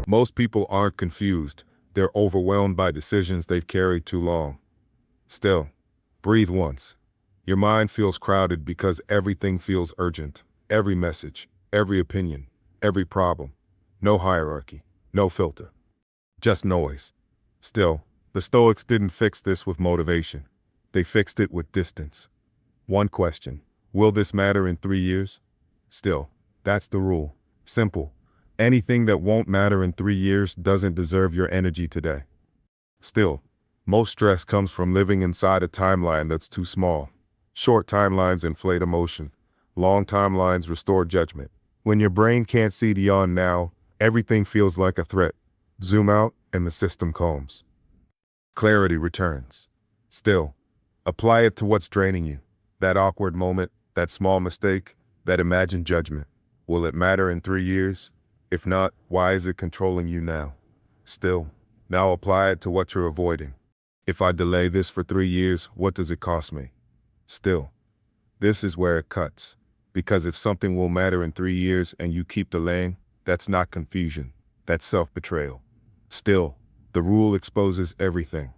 Most people aren't confused. They're overwhelmed by decisions they've carried too long. Still, breathe once. Your mind feels crowded because everything feels urgent. Every message, every opinion, every problem. No hierarchy, no filter. Just noise. Still, the Stoics didn't fix this with motivation. They fixed it with distance. One question: will this matter in 3 years? Still, that's the rule. Simple. Anything that won't matter in 3 years doesn't deserve your energy today. Still, most stress comes from living inside a timeline that's too small. Short timelines inflate emotion. Long timelines restore judgment. When your brain can't see beyond now, everything feels like a threat. Zoom out and the system calms. Clarity returns. Still, apply it to what's draining you. That awkward moment, that small mistake, that imagined judgment. Will it matter in 3 years? If not, why is it controlling you now? Still, now apply it to what you're avoiding. If I delay this for 3 years, what does it cost me? Still, this is where it cuts. Because if something will matter in 3 years and you keep delaying, that's not confusion, that's self-betrayal. Still, the rule exposes everything.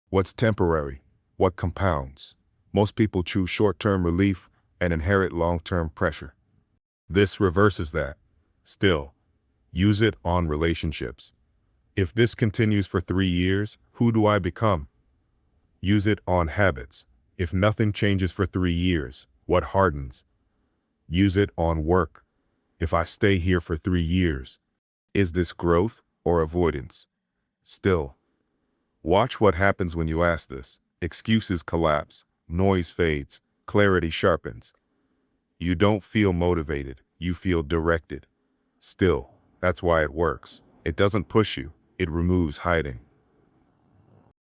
What's temporary? What compounds? Most people choose short-term relief and inherit long-term pressure. This reverses that. Still, use it on relationships. If this continues for 3 years, who do I become? Use it on habits. If nothing changes for 3 years, what hardens? Use it on work. If I stay here for 3 years, is this growth or avoidance? Still, watch what happens when you ask this. Excuses collapse, noise fades, clarity sharpens. You don't feel motivated, you feel directed. Still, that's why it works. It doesn't push you, it removes hiding.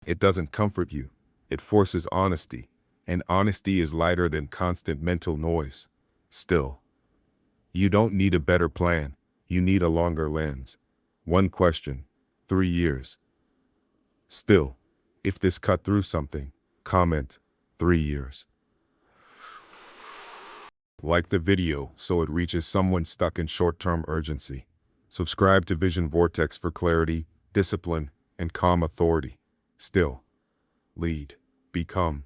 It doesn't comfort you, it forces honesty, and honesty is lighter than constant mental noise. Still, you don't need a better plan, you need a longer lens. One question, 3 years. Still, if this cut through something, comment 3 years. Like the video so it reaches someone stuck in short-term urgency. Subscribe to Vision Vortex for clarity, discipline, and calm authority. Still, lead, become,